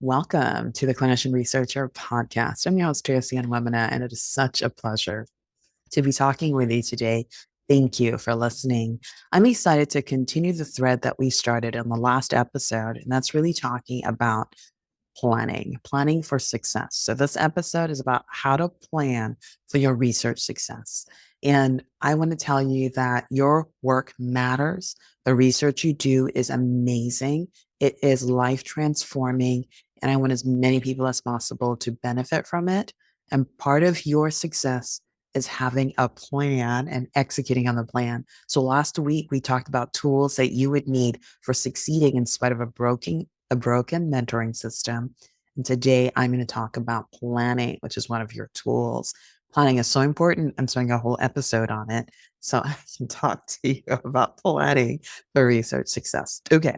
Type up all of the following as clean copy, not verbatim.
Welcome to the Clinician Researcher Podcast. I'm your host, Tracy Wemina, and it is such a pleasure to be talking with you today. Thank you for listening. I'm excited to continue the thread that we started in the last episode, and that's really talking about planning for success. So, this episode is about how to plan for your research success. And I want to tell you that your work matters. The research you do is amazing, it is life transforming. And I want as many people as possible to benefit from it. And part of your success is having a plan and executing on the plan. So last week we talked about tools that you would need for succeeding in spite of a broken mentoring system. And today I'm going to talk about planning, which is one of your tools. Planning is so important. I'm doing a whole episode on it. So I can talk to you about planning for research success. Okay.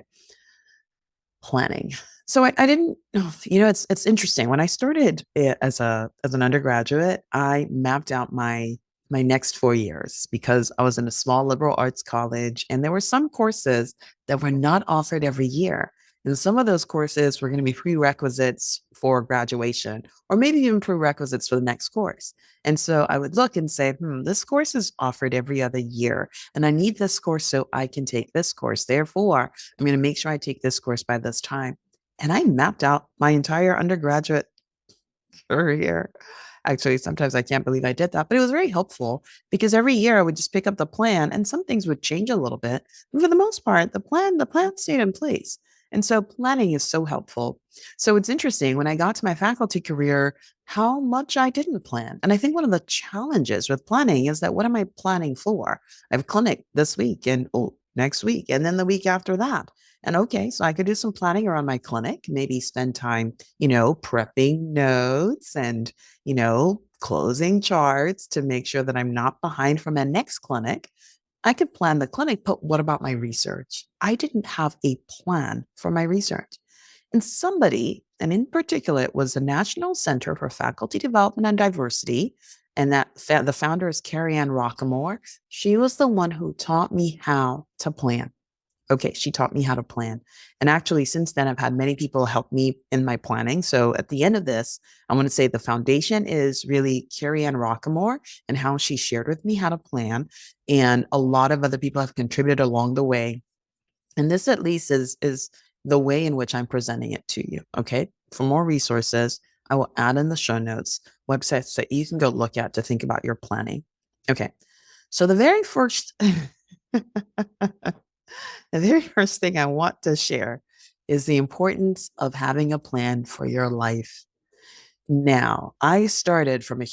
Planning. So I didn't, it's interesting. When I started as an undergraduate, I mapped out my next 4 years because I was in a small liberal arts college, and there were some courses that were not offered every year. And some of those courses were going to be prerequisites for graduation, or maybe even prerequisites for the next course. And so I would look and say, this course is offered every other year, and I need this course so I can take this course. Therefore, I'm going to make sure I take this course by this time. And I mapped out my entire undergraduate career. Actually, sometimes I can't believe I did that, but it was very helpful because every year I would just pick up the plan and some things would change a little bit. But for the most part, the plan stayed in place. And so planning is so helpful. So it's interesting when I got to my faculty career, how much I didn't plan. And I think one of the challenges with planning is that what am I planning for? I have a clinic this week and next week, and then the week after that. And okay, so I could do some planning around my clinic, maybe spend time, prepping notes and, closing charts to make sure that I'm not behind for my next clinic. I could plan the clinic, but what about my research? I didn't have a plan for my research. And somebody, and in particular, it was the National Center for Faculty Development and Diversity, and the founder is Carrie Ann Rockamore. She was the one who taught me how to plan. Okay, she taught me how to plan. And actually, since then, I've had many people help me in my planning. So at the end of this, I want to say the foundation is really Carrie Ann Rockamore and how she shared with me how to plan. And a lot of other people have contributed along the way. And this at least is the way in which I'm presenting it to you. Okay. For more resources, I will add in the show notes websites that you can go look at to think about your planning. Okay. So the very first The very first thing I want to share is the importance of having a plan for your life. Now, I started from a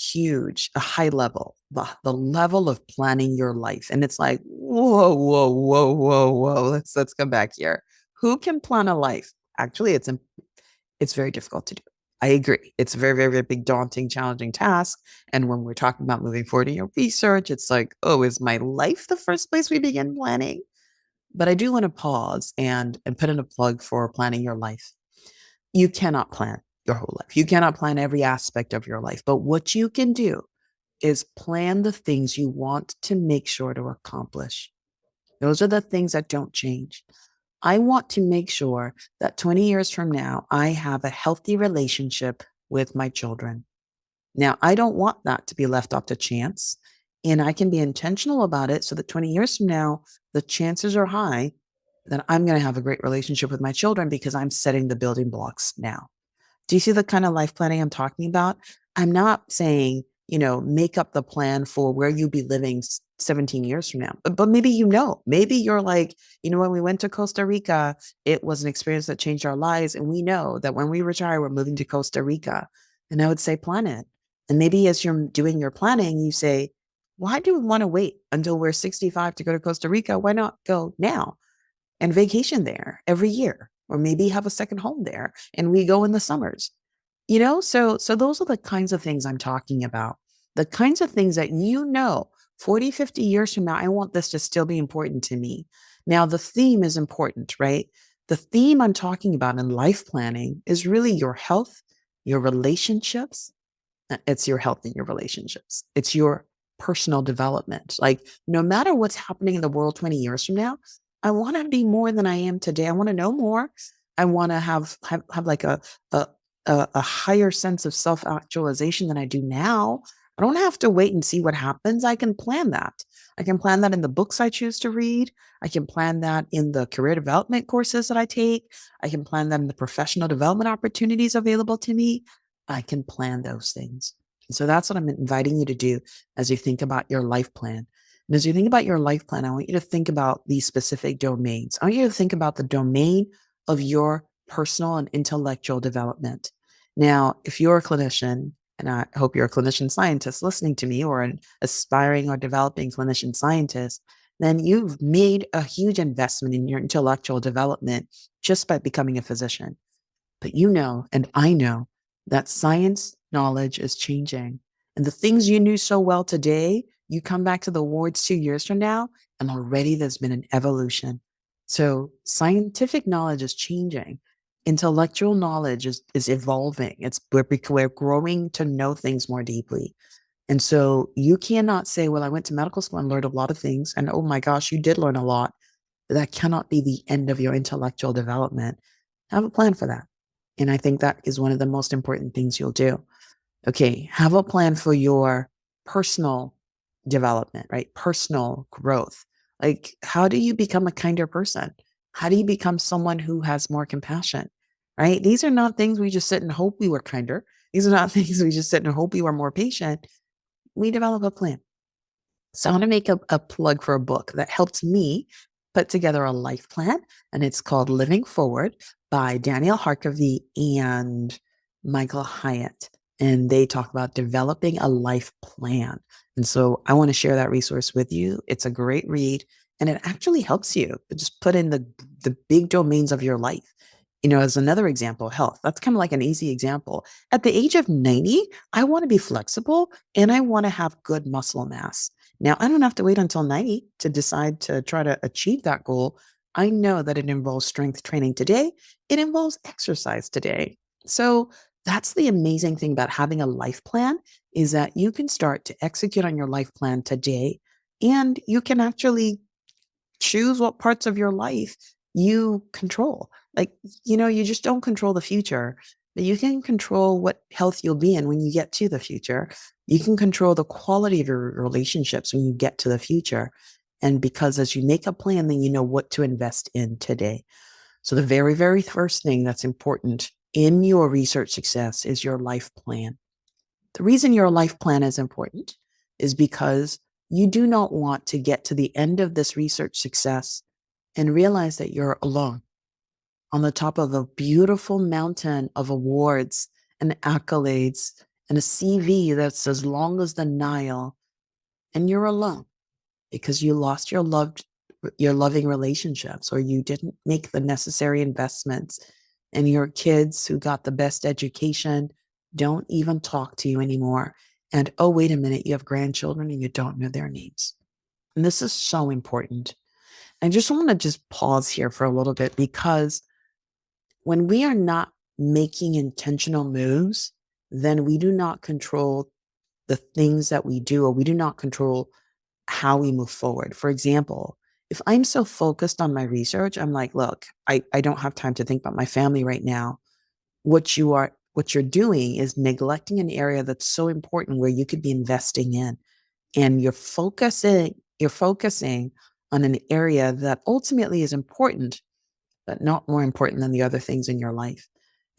high level, the level of planning your life. And it's like, whoa, whoa, whoa, whoa, whoa. Let's come back here. Who can plan a life? Actually, it's very difficult to do. I agree. It's a very, very, very big, daunting, challenging task. And when we're talking about moving forward in your research, it's like, oh, is my life the first place we begin planning? But I do want to pause and put in a plug for planning your life. You cannot plan your whole life. You cannot plan every aspect of your life. But what you can do is plan the things you want to make sure to accomplish. Those are the things that don't change. I want to make sure that 20 years from now, I have a healthy relationship with my children. Now, I don't want that to be left up to chance. And I can be intentional about it so that 20 years from now, the chances are high that I'm going to have a great relationship with my children because I'm setting the building blocks now. Do you see the kind of life planning I'm talking about? I'm not saying, make up the plan for where you'll be living 17 years from now. But maybe maybe you're like, when we went to Costa Rica, it was an experience that changed our lives. And we know that when we retire, we're moving to Costa Rica. And I would say plan it. And maybe as you're doing your planning, you say, why do we want to wait until we're 65 to go to Costa Rica? Why not go now and vacation there every year? Or maybe have a second home there and we go in the summers. So those are the kinds of things I'm talking about. The kinds of things that 40, 50 years from now, I want this to still be important to me. Now, the theme is important, right? The theme I'm talking about in life planning is really your health, your relationships. It's your health and your relationships. It's your personal development. Like, no matter what's happening in the world 20 years from now, I want to be more than I am today. I want to know more. I want to have like a a higher sense of self actualization than I do now. I don't have to wait and see what happens. I can plan that. I can plan that in the books I choose to read. I can plan that in the career development courses that I take. I can plan that in the professional development opportunities available to me. I can plan those things. And so that's what I'm inviting you to do as you think about your life plan. And as you think about your life plan, I want you to think about these specific domains. I want you to think about the domain of your personal and intellectual development. Now, if you're a clinician, and I hope you're a clinician scientist listening to me, or an aspiring or developing clinician scientist, then you've made a huge investment in your intellectual development just by becoming a physician. But you know, and I know, that science knowledge is changing. And the things you knew so well today, you come back to the wards 2 years from now, and already there's been an evolution. So scientific knowledge is changing. Intellectual knowledge is evolving. We're growing to know things more deeply. And so you cannot say, well, I went to medical school and learned a lot of things. And oh my gosh, you did learn a lot. That cannot be the end of your intellectual development. Have a plan for that. And I think that is one of the most important things you'll do. Okay, have a plan for your personal development, right? Personal growth. Like, how do you become a kinder person? How do you become someone who has more compassion, right? These are not things we just sit and hope we were kinder. These are not things we just sit and hope we were more patient. We develop a plan. So I want to make a plug for a book that helped me put together a life plan, and it's called Living Forward by Daniel Harkavy and Michael Hyatt. And they talk about developing a life plan. And so I want to share that resource with you. It's a great read, and it actually helps you just put in the big domains of your life. As another example, health. That's kind of like an easy example. At the age of 90, I want to be flexible and I want to have good muscle mass. Now, I don't have to wait until 90 to decide to try to achieve that goal. I know that it involves strength training today, it involves exercise today. So, that's the amazing thing about having a life plan is that you can start to execute on your life plan today, and you can actually choose what parts of your life you control. Like, you just don't control the future, but you can control what health you'll be in when you get to the future. You can control the quality of your relationships when you get to the future. And because as you make a plan, then you know what to invest in today. So the very, very first thing that's important in your research success is your life plan. The reason your life plan is important is because you do not want to get to the end of this research success and realize that you're alone on the top of a beautiful mountain of awards and accolades and a CV that's as long as the Nile, and you're alone because you lost your loving relationships, or you didn't make the necessary investments, and your kids who got the best education don't even talk to you anymore. And oh, wait a minute, you have grandchildren and you don't know their names. And this is so important. I just want to just pause here for a little bit, because when we are not making intentional moves, then we do not control the things that we do, or we do not control how we move forward. For example, if I'm so focused on my research, I'm like, look, I don't have time to think about my family right now. What you're doing is neglecting an area that's so important where you could be investing in. And you're focusing on an area that ultimately is important, but not more important than the other things in your life.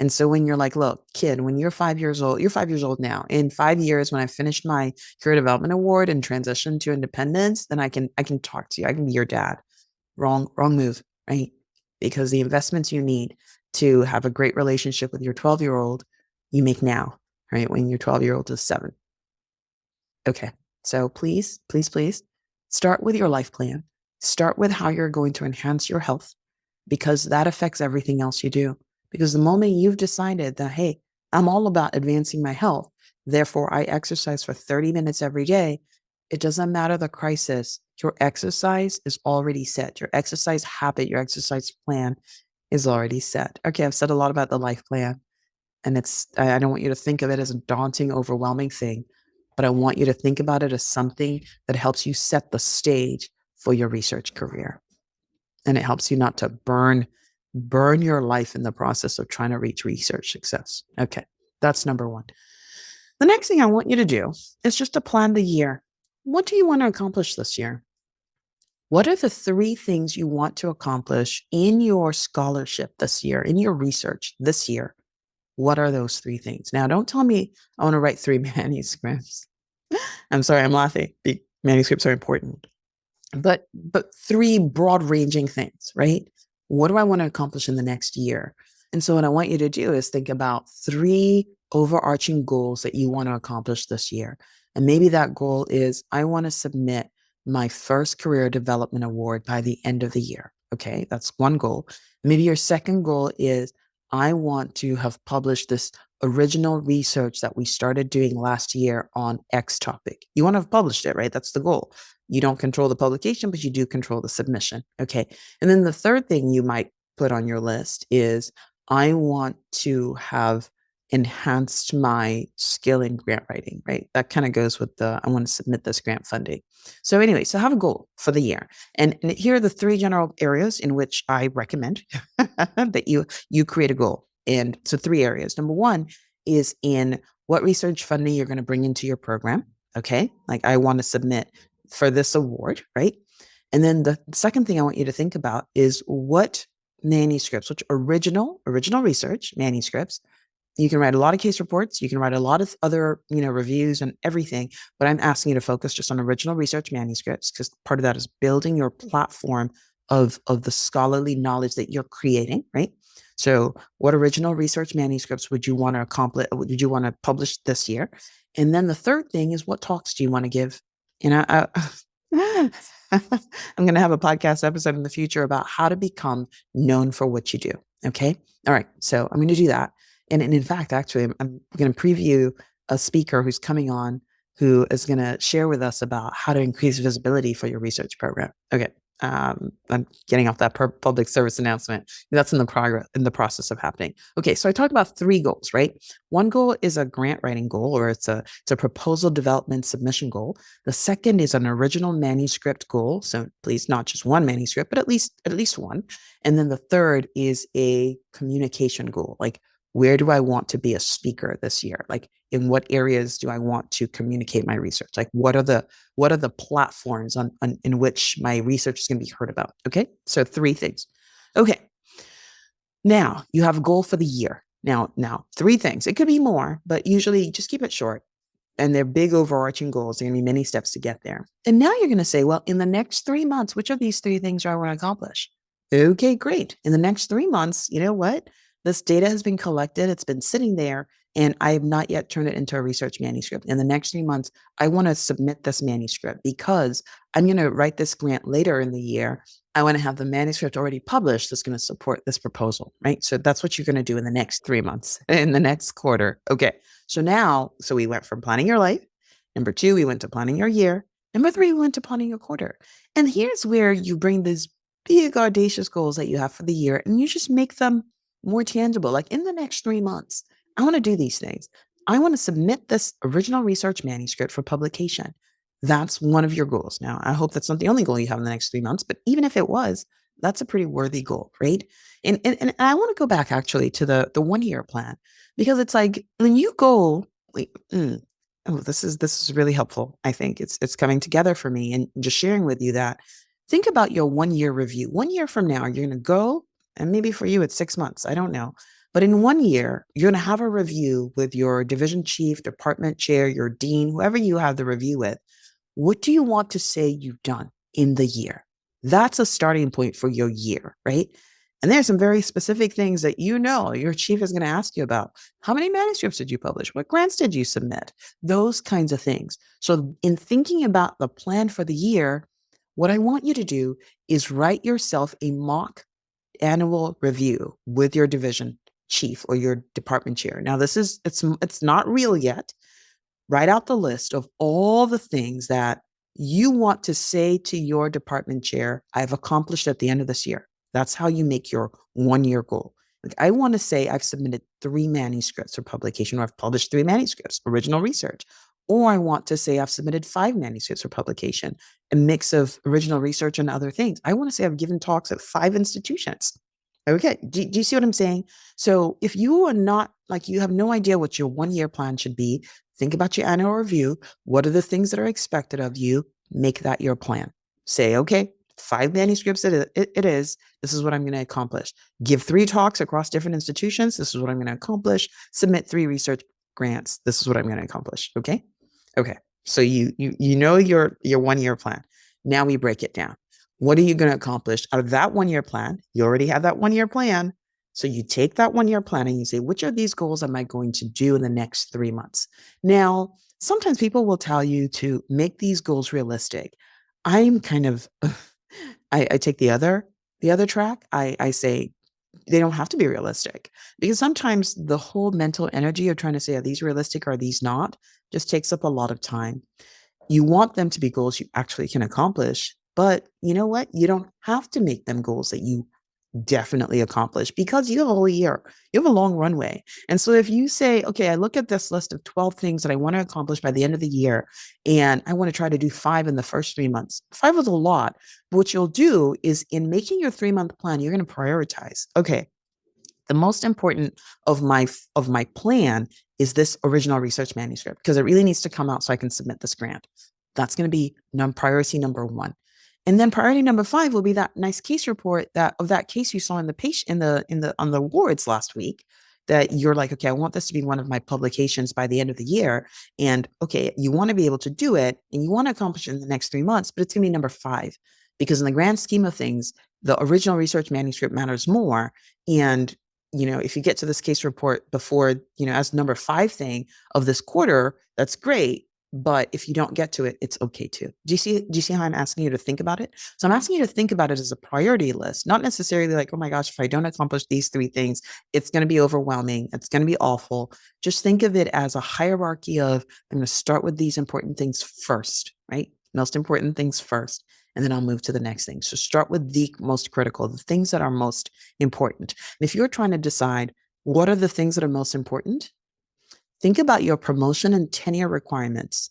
And so when you're like, look, kid, when you're 5 years old, you're 5 years old now. In 5 years, when I finished my career development award and transition to independence, then I can talk to you. I can be your dad. Wrong move, right? Because the investments you need to have a great relationship with your 12-year-old, you make now, right? When your 12-year-old is 7. Okay. So please, please, please start with your life plan. Start with how you're going to enhance your health, because that affects everything else you do. Because the moment you've decided that, hey, I'm all about advancing my health, therefore I exercise for 30 minutes every day, it doesn't matter the crisis. Your exercise is already set. Your exercise habit, your exercise plan is already set. Okay, I've said a lot about the life plan, and I don't want you to think of it as a daunting, overwhelming thing, but I want you to think about it as something that helps you set the stage for your research career. And it helps you not to burn burn your life in the process of trying to reach research success. Okay, that's number one. The next thing I want you to do is just to plan the year. What do you want to accomplish this year? What are the three things you want to accomplish in your scholarship this year, in your research this year? What are those three things? Now, don't tell me I want to write 3 manuscripts. I'm sorry, I'm laughing. Manuscripts are important. But three broad ranging things, right? What do I want to accomplish in the next year? And so what I want you to do is think about three overarching goals that you want to accomplish this year. And maybe that goal is I want to submit my first career development award by the end of the year. Okay, that's one goal. Maybe your second goal is I want to have published this original research that we started doing last year on X topic. You want to have published it, right? That's the goal. You don't control the publication, but you do control the submission. Okay. And then the third thing you might put on your list is I want to have enhanced my skill in grant writing, right? That kind of goes with the I want to submit this grant funding. So, anyway, so have a goal for the year. And here are the three general areas in which I recommend that you create a goal. And so three areas. Number one is in what research funding you're going to bring into your program. Okay. Like I want to submit for this award, right? And then the second thing I want you to think about is what manuscripts, which original research manuscripts. You can write a lot of case reports. You can write a lot of other, reviews and everything. But I'm asking you to focus just on original research manuscripts because part of that is building your platform of the scholarly knowledge that you're creating, right? So, what original research manuscripts would you want to accomplish? Would you want to publish this year? And then the third thing is what talks do you want to give? And I'm going to have a podcast episode in the future about how to become known for what you do. Okay. All right. So I'm going to do that. And in fact, actually, I'm going to preview a speaker who's coming on who is going to share with us about how to increase visibility for your research program. Okay. I'm getting off that public service announcement. That's in the process of happening. Okay, so I talked about three goals, right? One goal is a grant writing goal, or it's a proposal development submission goal. The second is an original manuscript goal. So please, not just one manuscript, but at least one. And then the third is a communication goal, like where do I want to be a speaker this year? Like in what areas do I want to communicate my research? Like what are the platforms in which my research is going to be heard about? Okay. So three things. Okay. Now you have a goal for the year. Now, three things. It could be more, but usually just keep it short. And they're big overarching goals. There are going to be many steps to get there. And now you're going to say, well, in the next 3 months, which of these three things do I want to accomplish? Okay, great. In the next 3 months, you know what? This data has been collected. It's been sitting there, and I have not yet turned it into a research manuscript. In the next 3 months, I want to submit this manuscript because I'm going to write this grant later in the year. I want to have the manuscript already published that's going to support this proposal, right? So that's what you're going to do in the next 3 months, in the next quarter. Okay. So we went from planning your life. Number 2, we went to planning your year. Number 3, we went to planning your quarter. And here's where you bring these big audacious goals that you have for the year and you just make them more tangible. Like in the next 3 months, I want to do these things. I want to submit this original research manuscript for publication. That's one of your goals. Now, I hope that's not the only goal you have in the next 3 months, but even if it was, that's a pretty worthy goal, right? And I want to go back actually to the 1-year plan because it's like when you go, this is really helpful. I think it's coming together for me and just sharing with you that think about your 1-year review. 1 year from now, you're going to go, and maybe for you it's 6 months. I don't know. But in 1 year, you're going to have a review with your division chief, department chair, your dean, whoever you have the review with. What do you want to say you've done in the year? That's a starting point for your year, right? And there's some very specific things that your chief is going to ask you about. How many manuscripts did you publish? What grants did you submit? Those kinds of things. So in thinking about the plan for the year, what I want you to do is write yourself a mock annual review with your division chief or your department chair. Now it's not real yet. Write out the list of all the things that you want to say to your department chair, I've accomplished at the end of this year. That's how you make your 1-year goal. Like I want to say I've submitted 3 manuscripts for publication, or I've published 3 manuscripts, original research. Or I want to say I've submitted 5 manuscripts for publication, a mix of original research and other things. I want to say I've given talks at 5 institutions. Okay. Do you see what I'm saying? So if you are not like you have no idea what your 1 year plan should be, think about your annual review. What are the things that are expected of you? Make that your plan. Say, okay, 5 manuscripts it is. This is what I'm going to accomplish. Give 3 talks across different institutions. This is what I'm going to accomplish. Submit 3 research grants. This is what I'm going to accomplish. Okay. Okay. So you know your 1 year plan. Now we break it down. What are you going to accomplish out of that 1 year plan? You already have that 1 year plan. So you take that 1 year plan and you say, which of these goals am I going to do in the next 3 months? Now, sometimes people will tell you to make these goals realistic. I'm kind of, I take the other track. I say they don't have to be realistic because sometimes the whole mental energy of trying to say, are these realistic? Are these not? Just takes up a lot of time. You want them to be goals you actually can accomplish. But you know what? You don't have to make them goals that you definitely accomplish because you have a whole year. You have a long runway. And so if you say, okay, I look at this list of 12 things that I want to accomplish by the end of the year, and I want to try to do 5 in the first 3 months, 5 is a lot. But what you'll do is in making your 3 month plan, you're going to prioritize. Okay, the most important of my plan is this original research manuscript because it really needs to come out so I can submit this grant. That's going to be priority number 1. And then priority number 5 will be that nice case report that case you saw in the patient in the on the wards last week that you're like, okay, I want this to be one of my publications by the end of the year. And okay, you want to be able to do it and you want to accomplish it in the next 3 months, but it's going to be number 5 because in the grand scheme of things, the original research manuscript matters more. And if you get to this case report before, as number 5 thing of this quarter, that's great. But if you don't get to it, it's okay too. Do you see how I'm asking you to think about it? So I'm asking you to think about it as a priority list, not necessarily like, oh my gosh, if I don't accomplish these 3 things, it's going to be overwhelming. It's going to be awful. Just think of it as a hierarchy of, I'm going to start with these important things first, right? Most important things first. And then I'll move to the next thing. So start with the most critical, the things that are most important. And if you're trying to decide what are the things that are most important, think about your promotion and tenure requirements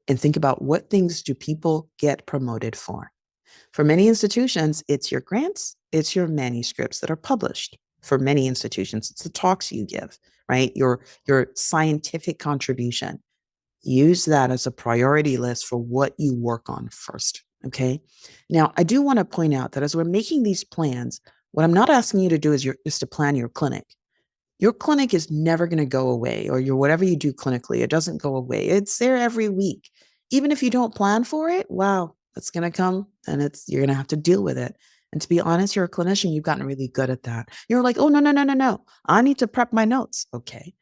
and think about what things do people get promoted for. For many institutions, it's your grants, it's your manuscripts that are published. For many institutions, it's the talks you give, right? Your scientific contribution. Use that as a priority list for what you work on first. Okay. Now, I do want to point out that as we're making these plans, what I'm not asking you to do is to plan your clinic. Your clinic is never going to go away, or your whatever you do clinically, it doesn't go away. It's there every week. Even if you don't plan for it, wow, it's going to come and you're going to have to deal with it. And to be honest, you're a clinician, you've gotten really good at that. You're like, oh, no, no, no, no, no. I need to prep my notes. Okay.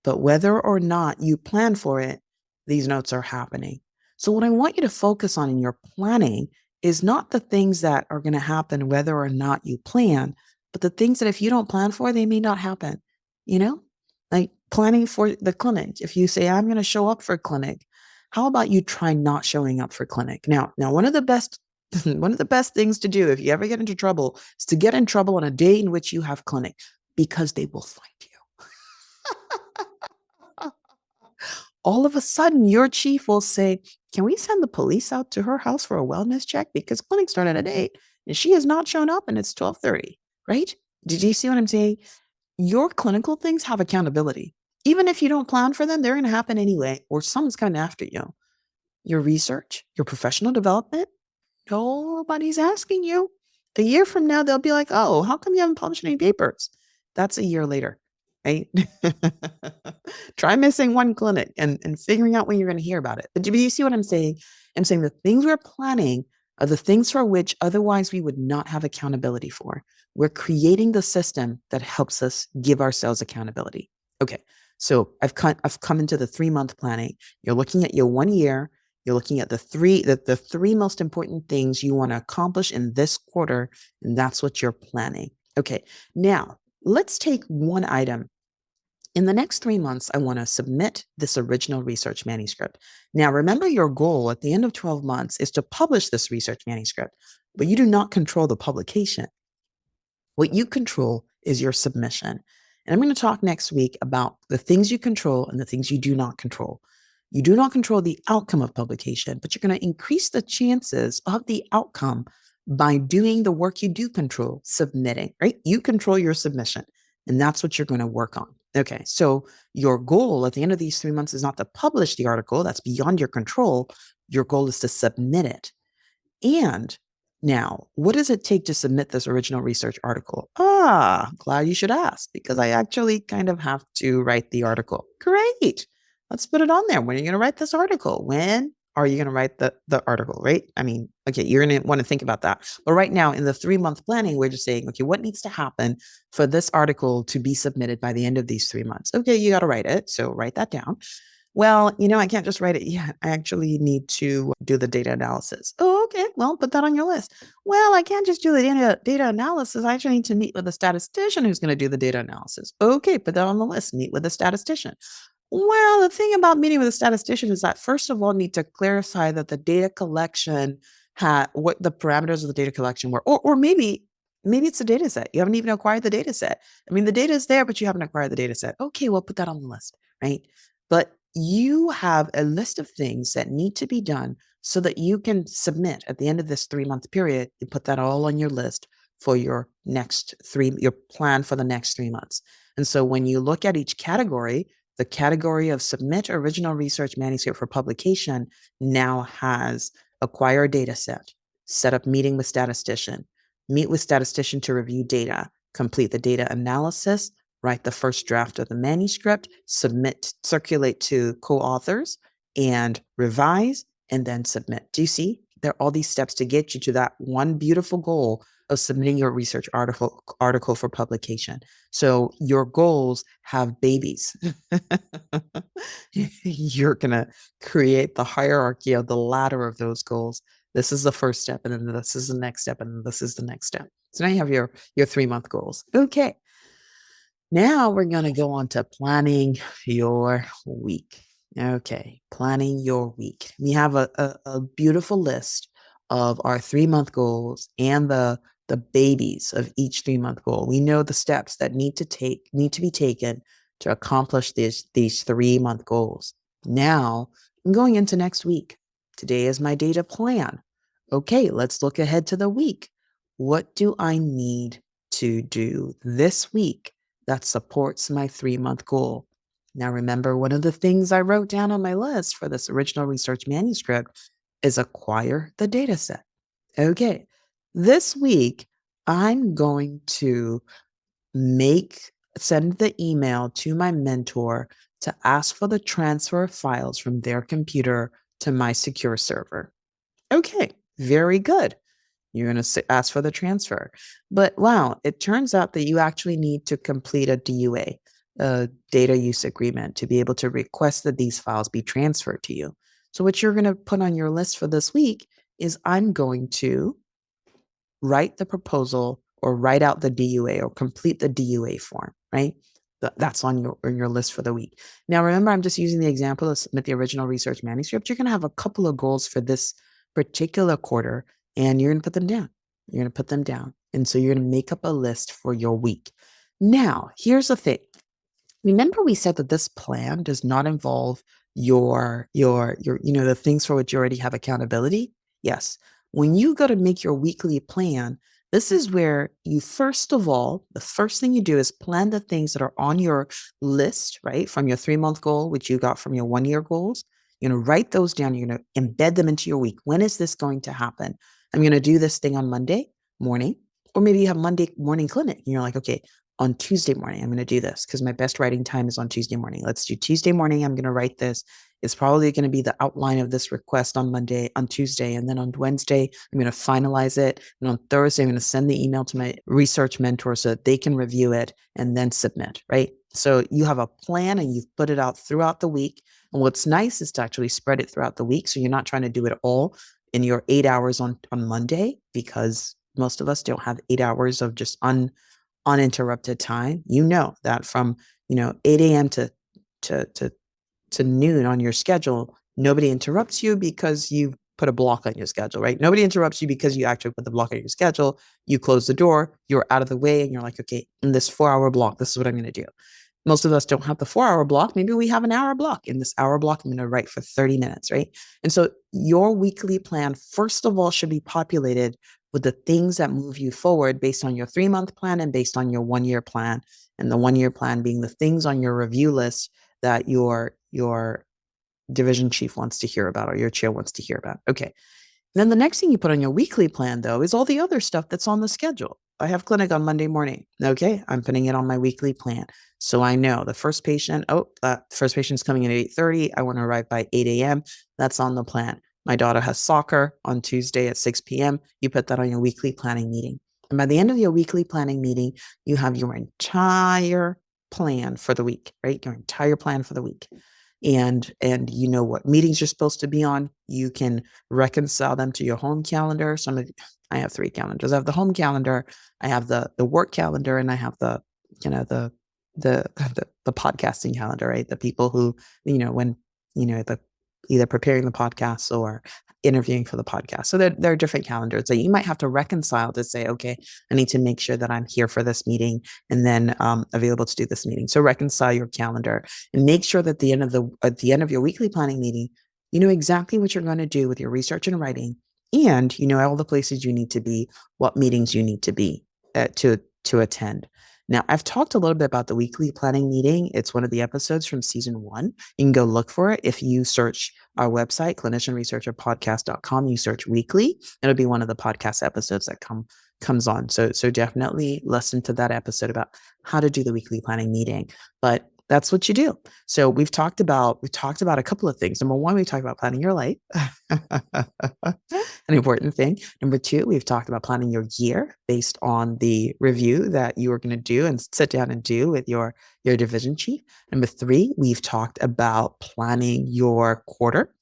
But whether or not you plan for it, these notes are happening. So, what I want you to focus on in your planning is not the things that are going to happen whether or not you plan, but the things that if you don't plan for, they may not happen. You know, like planning for the clinic. If you say, I'm going to show up for clinic, how about you try not showing up for clinic? Now, one of the best one of the best things to do if you ever get into trouble is to get in trouble on a day in which you have clinic because they will find you. All of a sudden, your chief will say, can we send the police out to her house for a wellness check? Because clinic started at 8 and she has not shown up and it's 12:30, right? Did you see what I'm saying? Your clinical things have accountability. Even if you don't plan for them, they're going to happen anyway, or someone's coming after you. Your research, your professional development, nobody's asking you. A year from now, they'll be like, oh, how come you haven't published any papers? That's a year later, right? Try missing one clinic and figuring out when you're going to hear about it. But do you see what I'm saying? I'm saying the things we're planning are the things for which otherwise we would not have accountability for. We're creating the system that helps us give ourselves accountability. Okay, so I've come into the 3 month planning. You're looking at your 1 year. You're looking at the three most important things you want to accomplish in this quarter, and that's what you're planning. Okay, now let's take one item. In the next 3 months, I want to submit this original research manuscript. Now, remember your goal at the end of 12 months is to publish this research manuscript, but you do not control the publication. What you control is your submission. And I'm going to talk next week about the things you control and the things you do not control. You do not control the outcome of publication, but you're going to increase the chances of the outcome by doing the work you do control, submitting, right? You control your submission, and that's what you're going to work on. Okay, so your goal at the end of these 3 months is not to publish the article, that's beyond your control. Your goal is to submit it. And now, what does it take to submit this original research article? Glad you should ask, because I actually kind of have to write the article. Great. Let's put it on there. When are you going to write this article? When are you going to write the article, right? I mean, okay, you're going to want to think about that. But right now, in the 3-month planning, we're just saying, okay, what needs to happen for this article to be submitted by the end of these 3 months? Okay, you got to write it. So write that down. Well, I can't just write it yet. I actually need to do the data analysis. Oh, okay. Well, put that on your list. Well, I can't just do the data analysis. I actually need to meet with a statistician who's going to do the data analysis. Okay, put that on the list. Meet with a statistician. Well, the thing about meeting with a statistician is that first of all, need to clarify that the data collection had what the parameters of the data collection were, or maybe it's a data set. You haven't even acquired the data set. I mean, the data is there, but you haven't acquired the data set. Okay, well, put that on the list, right? But you have a list of things that need to be done so that you can submit at the end of this 3-month period. You put that all on your list for your your plan for the next 3 months. And so when you look at each category, the category of submit original research manuscript for publication now has acquire data set up meeting with statistician, meet with statistician to review data, complete the data analysis, write the first draft of the manuscript, circulate to co-authors, and revise, and then submit. Do you see? There are all these steps to get you to that one beautiful goal of submitting your research article for publication. So your goals have babies. You're going to create the hierarchy of the ladder of those goals. This is the first step, and then this is the next step, and then this is the next step. So now you have your 3-month goals. Okay. Now we're going to go on to planning your week. Okay, planning your week. We have a beautiful list of our 3-month goals and the babies of each 3-month goal. We know the steps that need to be taken to accomplish these 3-month goals. Now I'm going into next week. Today is my data plan. Okay, let's look ahead to the week. What do I need to do this week that supports my 3-month goal? Now, remember, one of the things I wrote down on my list for this original research manuscript is acquire the data set. Okay, this week, I'm going to send the email to my mentor to ask for the transfer of files from their computer to my secure server. Okay, very good. You're going to ask for the transfer. But wow, it turns out that you actually need to complete a DUA, a data use agreement, to be able to request that these files be transferred to you. So what you're going to put on your list for this week is I'm going to write the proposal or write out the DUA or complete the DUA form, right? That's on your list for the week. Now, remember, I'm just using the example of submit the original research manuscript. You're going to have a couple of goals for this particular quarter, and you're going to put them down. You're going to put them down. And so you're going to make up a list for your week. Now, here's the thing. Remember, we said that this plan does not involve the things for which you already have accountability. Yes. When you go to make your weekly plan, this is where you, first of all, the first thing you do is plan the things that are on your list, right? From your 3-month goal, which you got from your 1-year goals. You're going to write those down. You're going to embed them into your week. When is this going to happen? I'm going to do this thing on Monday morning, or maybe you have Monday morning clinic and you're like, okay, on Tuesday morning, I'm going to do this because my best writing time is on Tuesday morning. Let's do Tuesday morning. I'm going to write this. It's probably going to be the outline of this request on Tuesday. And then on Wednesday, I'm going to finalize it. And on Thursday, I'm going to send the email to my research mentor so that they can review it and then submit, right? So you have a plan and you've put it out throughout the week. And what's nice is to actually spread it throughout the week. So you're not trying to do it all in your 8 hours on Monday, because most of us don't have 8 hours of just uninterrupted time. You know that from 8 a.m. to noon on your schedule, nobody interrupts you because you put a block on your schedule, right? Nobody interrupts you because you actually put the block on your schedule. You close the door, you're out of the way, and you're like, okay, in this 4-hour block, this is what I'm going to do. Most of us don't have the 4-hour block. Maybe we have an hour block. In this hour block, I'm going to write for 30 minutes, right? And so your weekly plan, first of all, should be populated with the things that move you forward based on your 3-month plan and based on your 1-year plan. And the 1-year plan being the things on your review list that your division chief wants to hear about or your chair wants to hear about. Okay. Then the next thing you put on your weekly plan, though, is all the other stuff that's on the schedule. I have clinic on Monday morning. Okay, I'm putting it on my weekly plan. So I know the first patient, first patient's coming at 8:30. I want to arrive by 8 a.m. That's on the plan. My daughter has soccer on Tuesday at 6 p.m. You put that on your weekly planning meeting. And by the end of your weekly planning meeting, you have your entire plan for the week, right? Your entire plan for the week. And you know what meetings you're supposed to be on. You can reconcile them to your home calendar. I have 3 calendars. I have the home calendar, I have the work calendar, and I have the, you know, the podcasting calendar, right? The people who, when, the either preparing the podcast or interviewing for the podcast. So there are different calendars that you might have to reconcile to say, okay, I need to make sure that I'm here for this meeting and then available to do this meeting. So reconcile your calendar and make sure that at the end of your weekly planning meeting, you know exactly what you're going to do with your research and writing, and you know all the places you need to be, what meetings you need to be to attend. Now, I've talked a little bit about the weekly planning meeting. It's one of the episodes from season 1. You can go look for it. If you search our website, clinicianresearcherpodcast.com, you search weekly, it'll be one of the podcast episodes that comes on. So definitely listen to that episode about how to do the weekly planning meeting. But that's what you do. So we've talked about a couple of things. Number 1, we talked about planning your life. An important thing. Number 2, we've talked about planning your year based on the review that you are going to do and sit down and do with your division chief. Number 3, we've talked about planning your quarter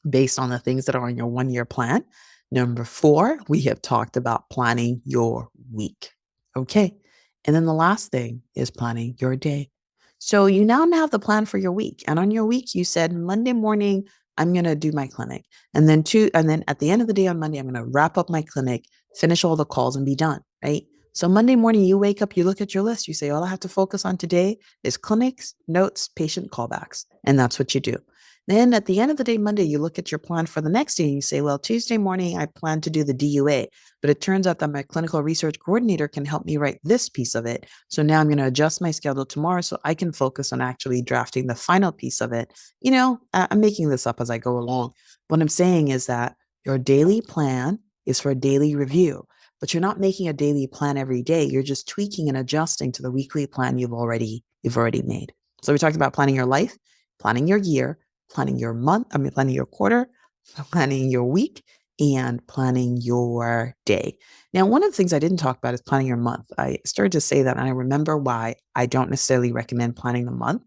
based on the things that are on your 1-year plan. Number 4, we have talked about planning your week. Okay. And then the last thing is planning your day. So you now have the plan for your week. And on your week, you said Monday morning, I'm going to do my clinic. And then at the end of the day on Monday, I'm going to wrap up my clinic, finish all the calls and be done. Right. So Monday morning, you wake up, you look at your list, you say, all I have to focus on today is clinics, notes, patient callbacks. And that's what you do. Then at the end of the day, Monday, you look at your plan for the next day and you say, well, Tuesday morning, I plan to do the DUA, but it turns out that my clinical research coordinator can help me write this piece of it. So now I'm going to adjust my schedule tomorrow so I can focus on actually drafting the final piece of it. I'm making this up as I go along. What I'm saying is that your daily plan is for a daily review, but you're not making a daily plan every day. You're just tweaking and adjusting to the weekly plan you've already made. So we talked about planning your life, planning your year, planning your planning your quarter, planning your week, and planning your day. Now, one of the things I didn't talk about is planning your month. I started to say that, and I remember why I don't necessarily recommend planning the month.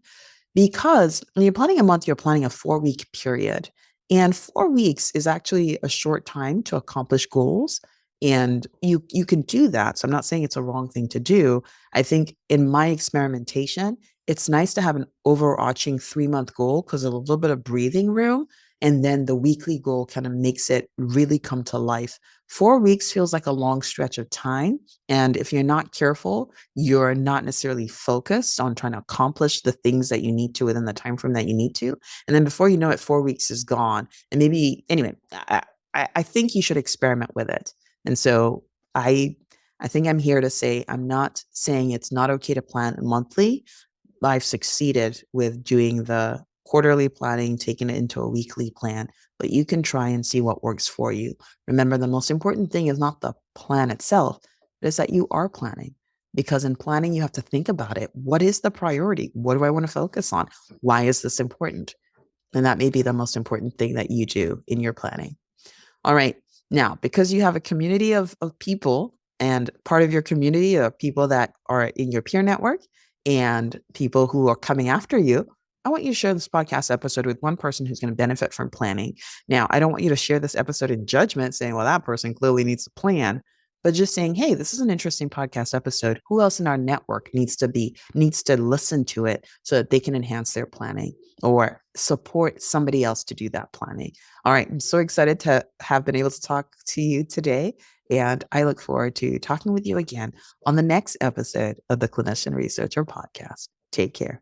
Because when you're planning a month, you're planning a 4-week period. And 4 weeks is actually a short time to accomplish goals. And you can do that. So I'm not saying it's a wrong thing to do. I think in my experimentation, it's nice to have an overarching 3-month goal because a little bit of breathing room. And then the weekly goal kind of makes it really come to life. 4 weeks feels like a long stretch of time. And if you're not careful, you're not necessarily focused on trying to accomplish the things that you need to within the time frame that you need to. And then before you know it, 4 weeks is gone. And maybe, anyway, I think you should experiment with it. And so I think I'm here to say, I'm not saying it's not okay to plan monthly. I've succeeded with doing the quarterly planning, taking it into a weekly plan, but you can try and see what works for you. Remember, the most important thing is not the plan itself, but it's that you are planning. Because in planning, you have to think about it. What is the priority? What do I want to focus on? Why is this important? And that may be the most important thing that you do in your planning. All right. Now, because you have a community of people, and part of your community are people that are in your peer network and people who are coming after you, I want you to share this podcast episode with one person who's going to benefit from planning. Now, I don't want you to share this episode in judgment saying, well, that person clearly needs a plan, but just saying, hey, this is an interesting podcast episode. Who else in our network needs to listen to it so that they can enhance their planning or support somebody else to do that planning? All right. I'm so excited to have been able to talk to you today. And I look forward to talking with you again on the next episode of the Clinician Researcher Podcast. Take care.